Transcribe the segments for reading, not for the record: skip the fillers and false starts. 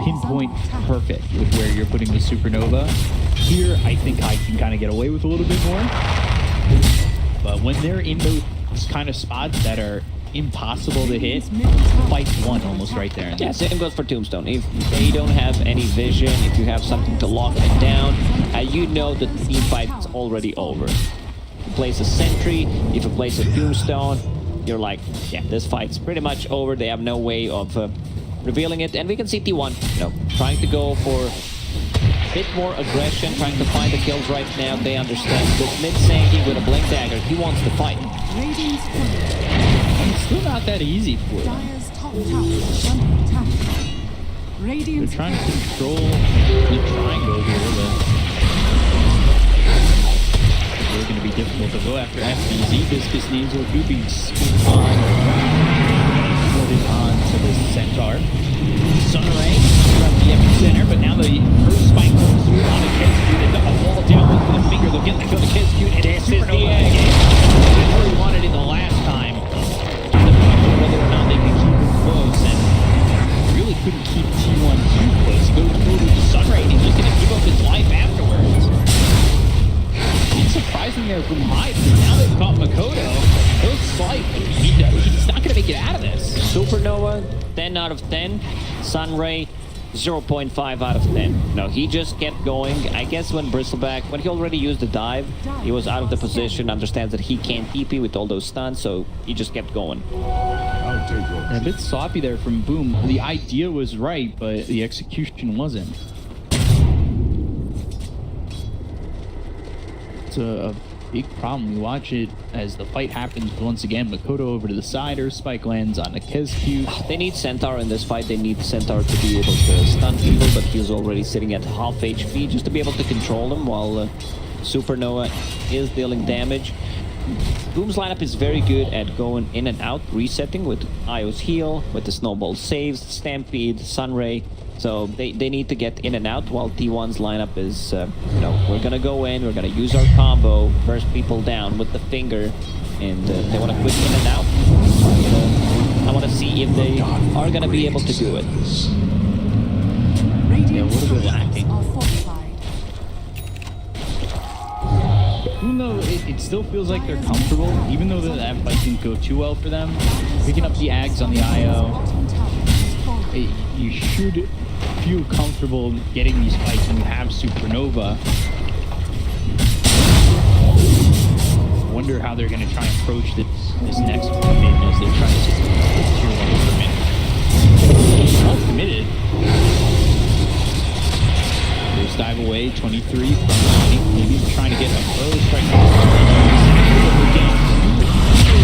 pinpoint perfect with where you're putting the supernova. Here, I think I can kind of get away with a little bit more. But when they're in those kind of spots that are impossible to hit, fight's won almost right there. Yeah, same goes for Tombstone. If they don't have any vision, if you have something to lock them down, you know that the team fight is already over. You place a sentry, if you place a Tombstone, you're like, yeah, this fight's pretty much over. They have no way of revealing it. And we can see T1, you know, trying to go for a bit more aggression, trying to find the kills right now. They understand that mid-Sanky with a Blink Dagger, he wants to fight. It's still not that easy for them. They're trying to control the triangle here, but it's really going to be difficult to go after FBZ. Viscous Nasal Goopy on to the Centaur. Sunray from the epicenter, but now the first spike comes through on a Kescute and a wall down with the finger. They'll get the kill to Kescute, and this is the egg. That's where we wanted it the last time. Whether or not they could keep it close, and really couldn't keep T1 too close. He goes over to Sunray, and he's just going to give up his life afterwards. It's surprising there from Hyde, because now they've caught Makoto. He'll slight, he's not going to make it out of this. Supernova, 10 out of 10. Sunray, 0.5 out of 10. No, he just kept going. I guess when Bristleback, when he already used the dive, he was out of the position, understands that he can't TP with all those stuns, so he just kept going. A bit sloppy there from Boom. The idea was right, but the execution wasn't. It's a big problem. We watch it as the fight happens once again. Makoto over to the side, or Spike lands on a Kescute. They need Centaur in this fight. They need Centaur to be able to stun people, but he's already sitting at half HP just to be able to control them while Supernova is dealing damage. Boom's lineup is very good at going in and out, resetting with Io's heal, with the snowball saves, Stampede, Sunray. So they need to get in and out, while T1's lineup is, you know, we're gonna go in, we're gonna use our combo, burst people down with the finger, and they want to quick in and out. I want to see if they are gonna be able to do it. Yeah, a little bit lacking. Even though it still feels like they're comfortable, even though that fight didn't go too well for them, picking up the Ags on the IO, you should feel comfortable getting these fights when you have Supernova. I wonder how they're going to try and approach this next campaign as they're trying to get tier 1 equipment. Well committed. First dive away, 23 from maybe trying to get a early strike.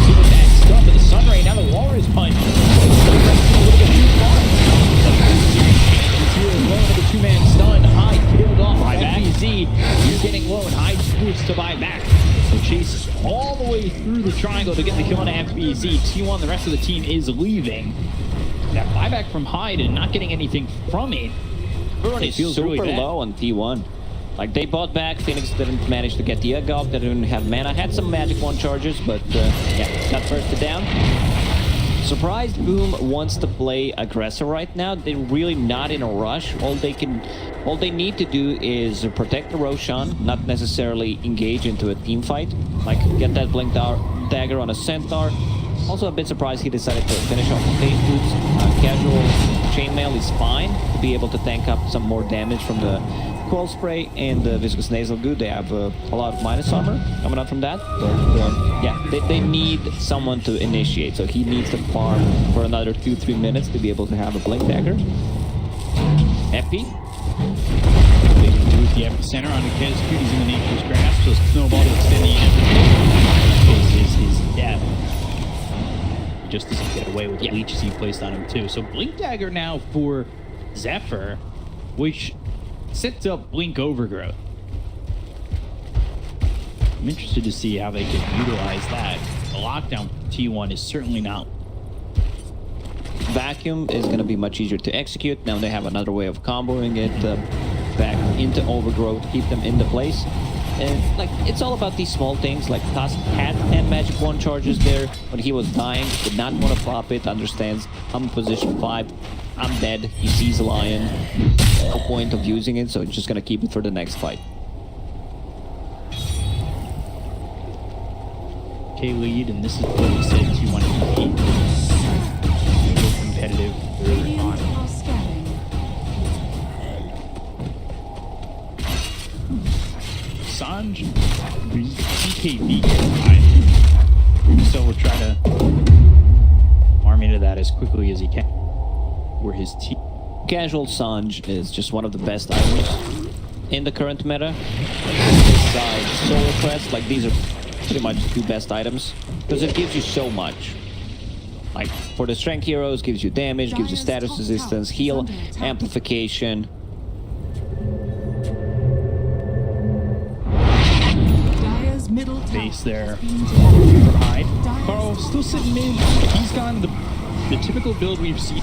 See what that stuff with the Sunray, now the Walrus punch. The two-man stun, Hyde killed off FBZ. He's getting low, and Hyde scoots to buy back. So chases all the way through the triangle to get the kill on FBZ. T1, the rest of the team is leaving. That buyback from Hyde and not getting anything from it. It feels super really low on T1. Like, they bought back, Phoenix didn't manage to get the egg up, they didn't have mana, had some Magic 1 charges, but yeah, got bursted down. Surprised Boom wants to play aggressor right now. They're really not in a rush. All they need to do is protect the Roshan, not necessarily engage into a team fight. Like, get that Blink Dagger on a Centaur. Also a bit surprised he decided to finish off the Phase Boots. Casual Chainmail is fine to be able to tank up some more damage from the Coil Spray and the Viscous Nasal Goo. They have a lot of minus armor coming out from that. But yeah, they need someone to initiate. So he needs to farm for another 2-3 minutes to be able to have a Blink Dagger. FP. They can do with the epicenter on the Kescute. He's in the Nature's Grasp, so Snowball to extend the his death. He just doesn't get away with the leeches he placed on him too. So Blink Dagger now for Zephyr, which sets up Blink Overgrowth. I'm interested to see how they can utilize that. The lockdown for T1 is certainly not. Vacuum is going to be much easier to execute. Now they have another way of comboing it back into Overgrowth, keep them into place. Like, it's all about these small things. Like, Tusk had 10 Magic Wand charges there when he was dying. Did not want to pop it. Understands I'm in position 5. I'm dead. He sees a lion. No point of using it, so he's just gonna keep it for the next fight. Okay, lead, and this is what he said you want to compete. Go competitive early on. Sanj, CKB, so we'll try to farm into that as quickly as he can. Where his team. Casual Sanj is just one of the best items in the current meta. Besides Solar Crest, like these are pretty much the 2 best items because it gives you so much. Like for the strength heroes, gives you damage, gives you status resistance, heal, amplification. Base there. Hide. Carl still sitting in. He's gone the typical build we've seen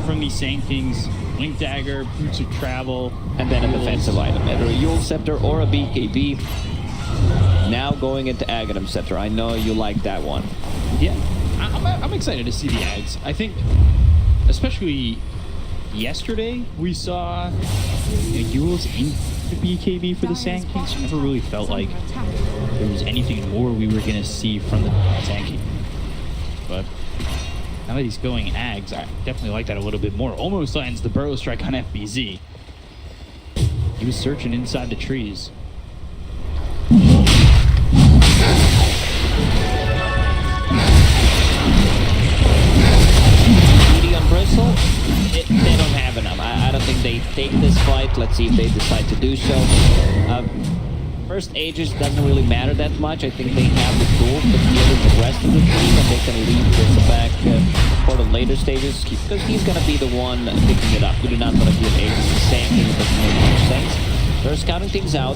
from these Sand Kings. Blink Dagger, Boots of Travel, And then a defensive item, either a Yule Scepter or a BKB. Now going into Aghanim Scepter. I know you like that one. Yeah, I'm excited to see the ads. I think, especially yesterday, we saw Yule's in the BKB for the Sand Kings. Never really felt like there was anything more we were going to see from the Sand King. But now that he's going Ags, I definitely like that a little bit more. Almost lands the Burrow Strike on FBZ. He was searching inside the trees. Bristle, they don't have enough. I don't think they take this fight. Let's see if they decide to do so. First Aegis doesn't really matter that much. I think they have the tools to deal with the rest of the team, and they can leave this back for the later stages because he's going to be the one picking it up. We do not want to give Aegis the same thing. It doesn't make much sense. They're scouting things out.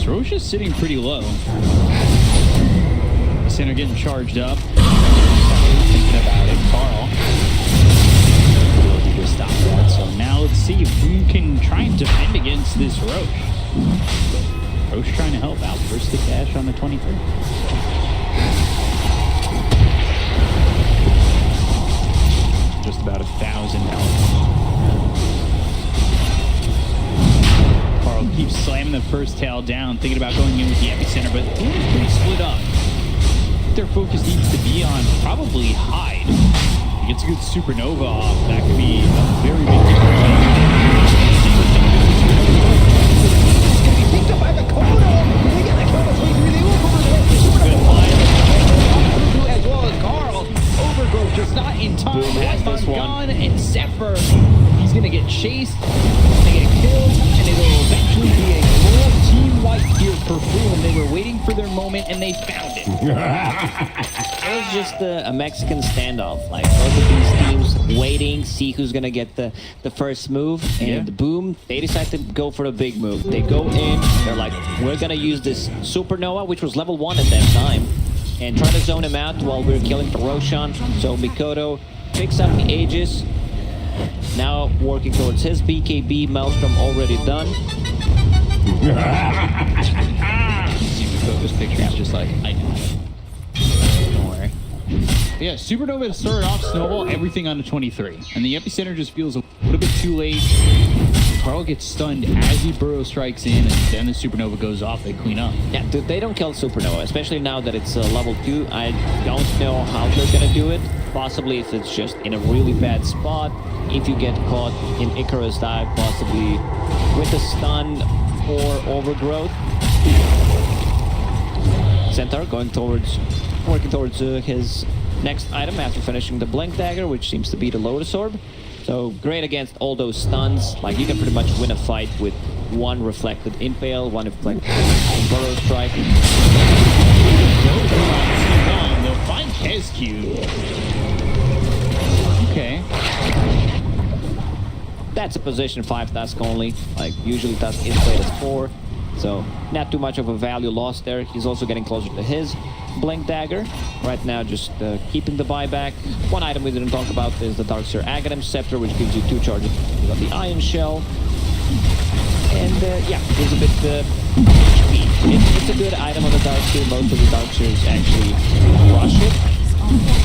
Roche is sitting pretty low. Center getting charged up. Thinking about it, Carl. Ability to stop that. So now let's see if Boom can try and defend against this Roche. Roche trying to help out. First the dash on the 23rd. Just about 1,000 health. Carl keeps slamming the first tail down, thinking about going in with the epicenter, but Boom's pretty split up. Their focus needs to be on probably Hyde. He gets a good supernova off. That could be a very big difference. It's going to be picked up by the Kodo. They get the Kodo 23. They will go over the supernova. As well as Carl. Overgrowth just not in time. Boom has this one. Gone, and Zephyr, he's going to get chased. They get killed, and it will eventually be a full team wipe here for Boom. They were waiting for their moment, and they found it. It was just a Mexican standoff. Like both of these teams waiting, see who's gonna get the first move, and Boom, they decide to go for the big move. They go in, they're like, we're gonna use this Supernova, which was level 1 at that time, and try to zone him out while we're killing the Roshan. So Mikoto picks up the Aegis, now working towards his BKB. Maelstrom already done. This picture is just like, I know. Don't worry. Yeah, Supernova started off Snowball, everything on the 23. And the epicenter just feels a little bit too late. Carl gets stunned as he Burrow strikes in, and then the Supernova goes off, they clean up. Yeah, dude, they don't kill Supernova, especially now that it's level 2. I don't know how they're gonna do it. Possibly if it's just in a really bad spot. If you get caught in Icarus dive, possibly with a stun or overgrowth. Centaur going towards, working towards his next item after finishing the Blink Dagger, which seems to be the Lotus Orb. So great against all those stuns. Like you can pretty much win a fight with one reflected Impale, one reflected Burrow Strike. They'll find Kescu. Okay. That's a position 5 task only. Like usually task Impale is 4. So not too much of a value lost there. He's also getting closer to his Blink Dagger. Right now just keeping the buyback. One item we didn't talk about is the Darkseer Aghanim Scepter, which gives you 2 charges. You got the Iron Shell. And yeah, there's a bit HP. It's a good item on the Darkseer. Most of the Darkseers actually rush it.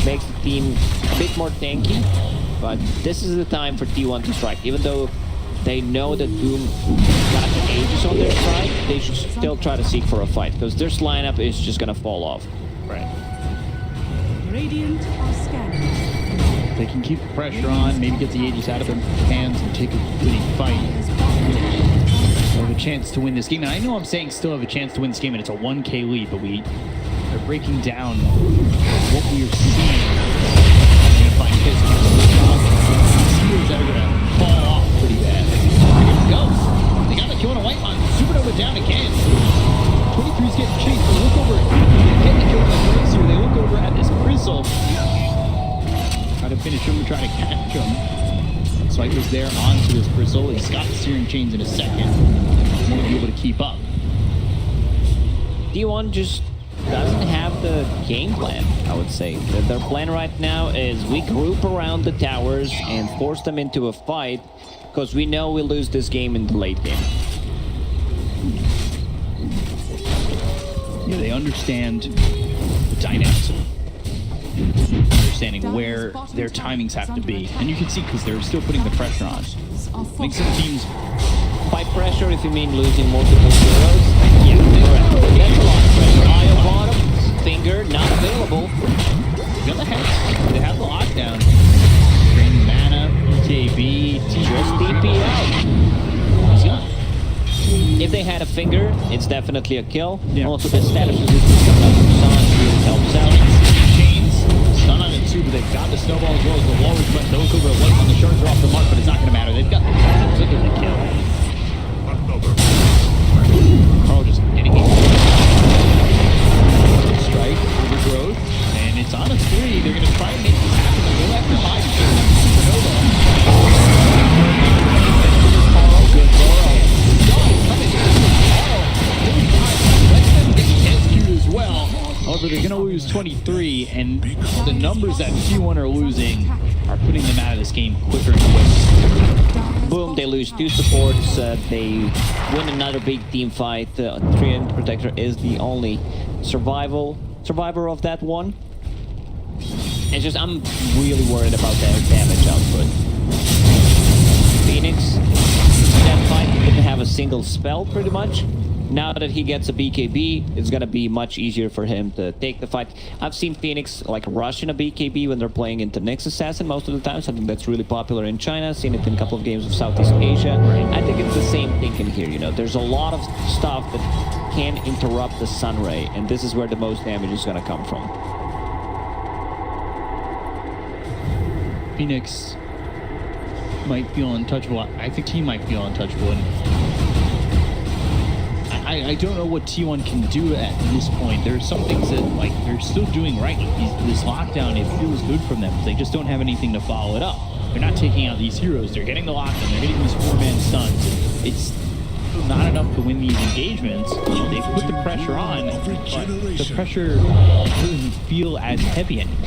Makes the team a bit more tanky. But this is the time for T1 to strike. Even though they know that Doom got the Aegis on their side, they should still try to seek for a fight. Because their lineup is just going to fall off. Right. Radiant are scanning. They can keep the pressure on, maybe get the Aegis out of their hands and take a winning fight. They have a chance to win this game. And I know I'm saying still have a chance to win this game, and it's a 1K lead, but they're breaking down what we are seeing. They're going to find Kiss. Steelers that are going to fall off pretty bad. Here we go. They got the kill on a white on. Supernova down again. 23's getting chased. They look over. They get the kill on the Darkseer. They look over at this Bristle. Try to finish him and try to catch him. Swiper's there onto this Bristle. He's got the Searing Chains in a second. Won't be able to keep up. D1 just doesn't have the game plan, I would say. Their plan right now is we group around the towers and force them into a fight because we know we'll lose this game in the late game. Yeah, they understand the dynamics, understanding where their timings have to be. And you can see because they're still putting the pressure on. Make some teams... By pressure, if you mean losing multiple heroes, yeah, correct. That's a lot of pressure. Eye of bottom, finger, not available. Got the hex. They have the lockdown. Draining mana, BKB, just DP out. He's gone. If they had a finger, it's definitely a kill. Yeah. Also, the status resistance coming out from Sun really helps out. Chains, stun on it too, but they've got the snowball as well as the walrus. But they'll go white on the shards are off the mark, but it's not going to matter. They've got the trigger to kill. Carl just getting it. Strike, overgrowth, and it's on a 3. They're going to try and make this happen. They'll go after 5 Supernova. Carl, good Carl. Let them get executed as well. However, they're going to lose 23, and the numbers that T1 are losing are putting them out of this game quicker and quicker. Boom, they lose 2 supports, they win another big team fight. Treant Protector is the only survivor of that one. It's just, I'm really worried about their damage output. Phoenix, in that fight, didn't have a single spell pretty much. Now that he gets a BKB, it's gonna be much easier for him to take the fight. I've seen Phoenix like rush in a BKB when they're playing into Nyx Assassin most of the time. Something that's really popular in China. Seen it in a couple of games of Southeast Asia. I think it's the same thing in here. You know, there's a lot of stuff that can interrupt the Sun Ray, and this is where the most damage is gonna come from. Phoenix might feel untouchable. I think he might feel untouchable. And I don't know what T1 can do at this point. There's some things that like they're still doing right. This lockdown, it feels good from them. They just don't have anything to follow it up. They're not taking out these heroes. They're getting the lockdown. They're getting these 4-man stuns. It's not enough to win these engagements. They put the pressure on, but the pressure doesn't feel as heavy anymore.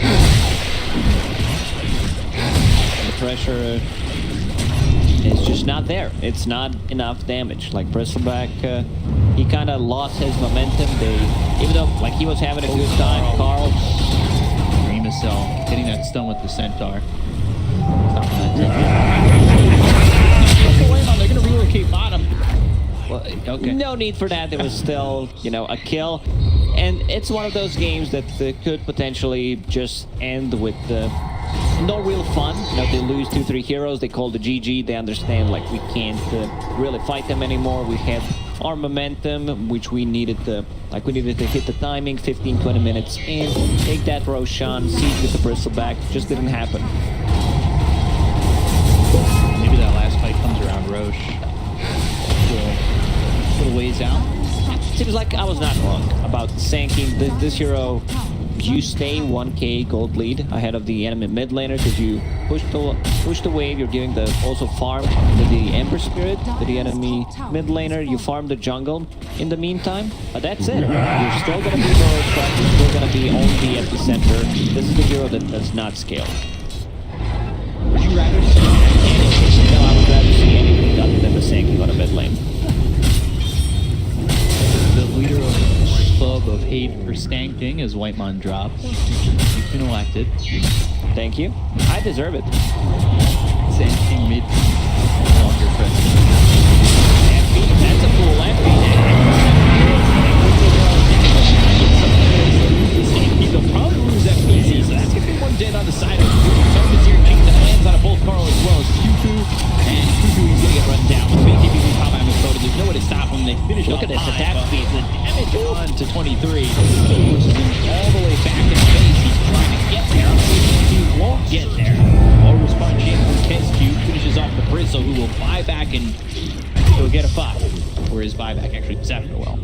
The pressure is just not there. It's not enough damage. Like Bristleback, he kind of lost his momentum. Even though like he was having a good time, Carl. Remacell getting that stun with the Centaur. They're gonna relocate bottom. Well, okay. No need for that. It was still, you know, a kill. And it's one of those games that could potentially just end with no real fun. You know, they lose 2-3 heroes, they call the GG, they understand like we can't really fight them anymore. We had our momentum, which we needed to hit the timing, 15-20 minutes in, take that Roshan, siege with the Bristleback, just didn't happen. Maybe that last fight comes around Roche. Little ways out. Seems like I was not wrong about sanking this hero. You stay 1k gold lead ahead of the enemy mid laner because you push the wave. You're giving the also farm to the Ember Spirit to the enemy mid laner. You farm the jungle in the meantime, but that's it. You're still gonna be low track. You're still gonna be only at the center. This is the hero that does not scale. Would you rather see No, I would rather see anything other than the sanking on a mid lane. King as Whitemon drops. You've been elected. Thank you. I deserve it. Sand King mid longer president. That's a full FP. They'll probably lose that PC, so that's gonna be one dead on the side of Sir King that lands on a both Carl as well as Cuckoo, and Cuckoo is gonna get run down. With big DPC pop out Makoto, there's no way to stop him. They finish Look at this attack speed. The damage on to 23. Pushes him all the way back in space. He's trying to get there. He won't get there. All response chain from Kescue finishes off the Bristle, who will buy back and he'll get a 5. Or his buyback actually was after well.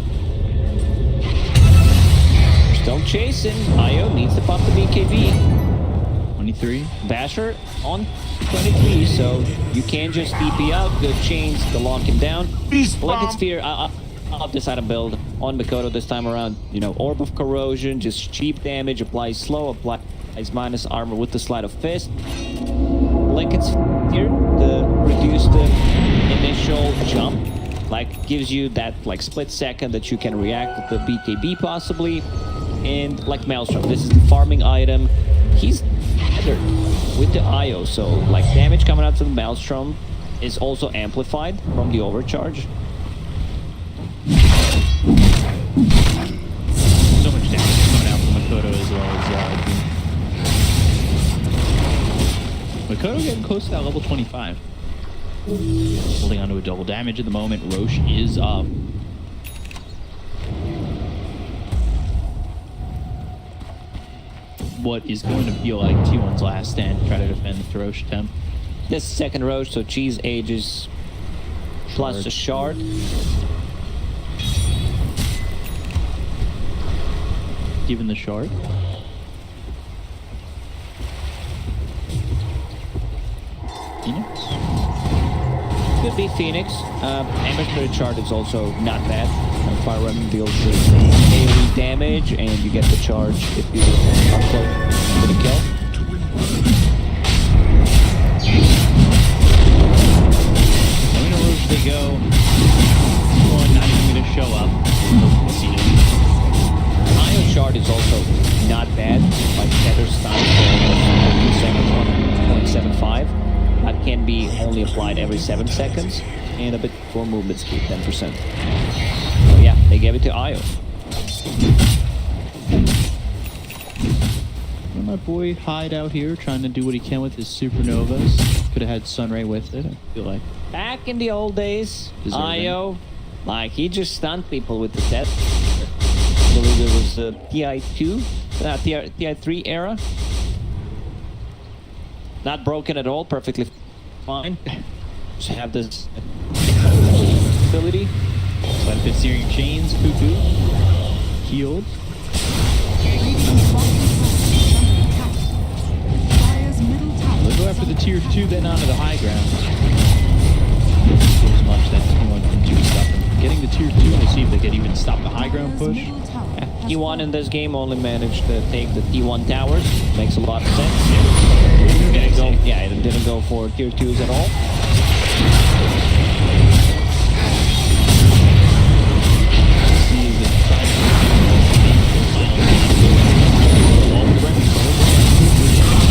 Still chasing. Io needs to pop the BKB. 23. Basher on 23, so you can't just TP out. Good chains to lock him down. Blanket Sphere, I'll decide to build on Makoto this time around. You know, Orb of Corrosion, just cheap damage, applies slow, applies minus armor with the Sleight of Fist. Blanket Sphere to reduce the initial jump. Like, gives you that, like, split second that you can react with the BKB possibly. And, like, Maelstrom, this is the farming item. He's tethered with the IO, so, like, damage coming out to the Maelstrom is also amplified from the overcharge. So much damage coming out from Makoto as well as Makoto getting close to that level 25. Holding onto a double damage at the moment. Roche is up. What is going to feel like T1's last stand to try to defend the Roche attempt. This is second Roche, so Cheese ages plus a shard. Given the shard. Phoenix? Could be Phoenix. Amateur chart is also not bad. Fire Remnant deals the AoE damage, and you get the charge if you are close to the kill. Arena Rouge they go. One not even going to show up. Io shard is also not bad. Like Tether stun for 7.75. That can be only applied every 7 seconds, and a bit more movement speed, 10%. So yeah, they gave it to Io. Well, my boy Hyde out here trying to do what he can with his supernovas. Could have had Sunray with it, I feel like. Back in the old days, Deserving. Io, like he just stunned people with the set. I believe it was the TI2, TI3 era. Not broken at all, perfectly fine. Just have this ability. Sleight of Fist searing chains, Cuckoo. Healed. We'll go after the tier 2, then onto the high ground. As much that T1 can do stop them. Getting the tier 2, we'll see if they can even stop the high ground push. T1 in this game only managed to take the T1 towers. Makes a lot of sense. It didn't go for tier 2s at all.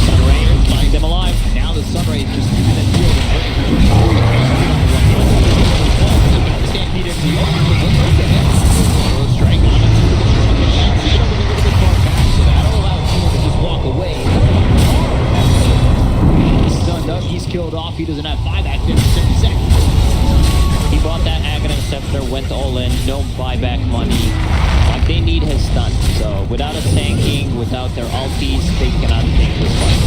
Sunray finds them alive. Now the Sunray is just in that field and stampede into the open. Strike on it. So that'll allow T1 to just walk away. He's stunned up. He's killed off. He doesn't have buyback 50 seconds. He bought that Aghanim Scepter, went all in, no buyback money. Like, they need his stun. So without us tanking, without their ultis, they cannot take this fight.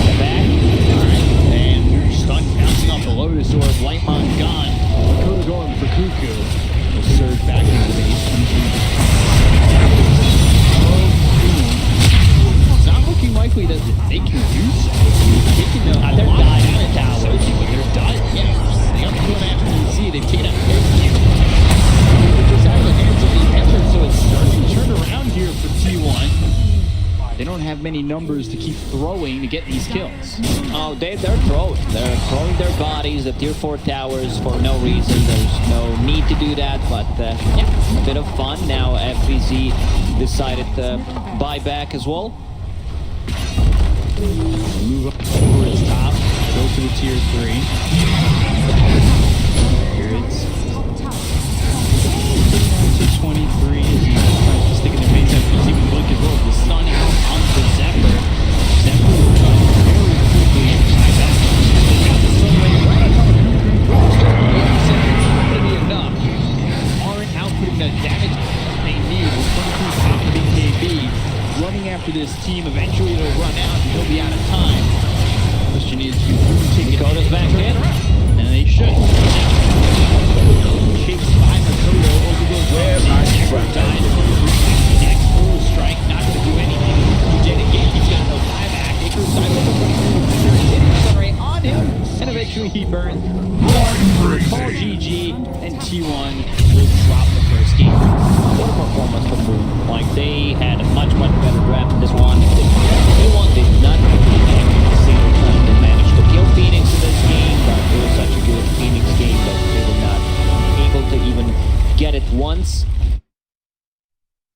They're back. Alright, and stun bouncing off the Lotus Orb. Whitemon gone. Makoto going for Cuckoo. Will surge back into the base. It's not looking likely that they can do so. They're dying in the towers. But they're dying, yeah. They have to go after DPC. They've taken out They're just out of the hands of the Emperor, so it's starting to turn around here for T1. They don't have many numbers. numbers to keep throwing to get these kills. Oh, they're throwing. They're throwing their bodies at tier 4 towers for no reason. There's no need to do that, but yeah, a bit of fun. Now FBC decided to buy back as well. Move up towards top, go to the tier 3. Here it's to 23 as he tries to stick in their face. FBC with look as well. The stun out onto Zephyr. Zephyr will try very quickly and tie back. They got the stun ray right on top of him. It's not going to be enough. Aren't outputting the damage they need. With 22 top of BKB. Running after this team, eventually it'll run out and he'll be out of time. Question is, you take it Dakota's back in. and they should. Chased by Makoto over the web. Next dies. Next full strike, not going to do anything. DJ again, he's got no buyback. Icarus side over 23. Hitting Sunray on him, and eventually he burns. Call GG, and T1 will drop the first game. What a performance from Boom. Like, they had a much better draft than this one. T1 did not reject a single time. They managed to kill Phoenix in this game, but it was such a good Phoenix game that they were not able to even get it once.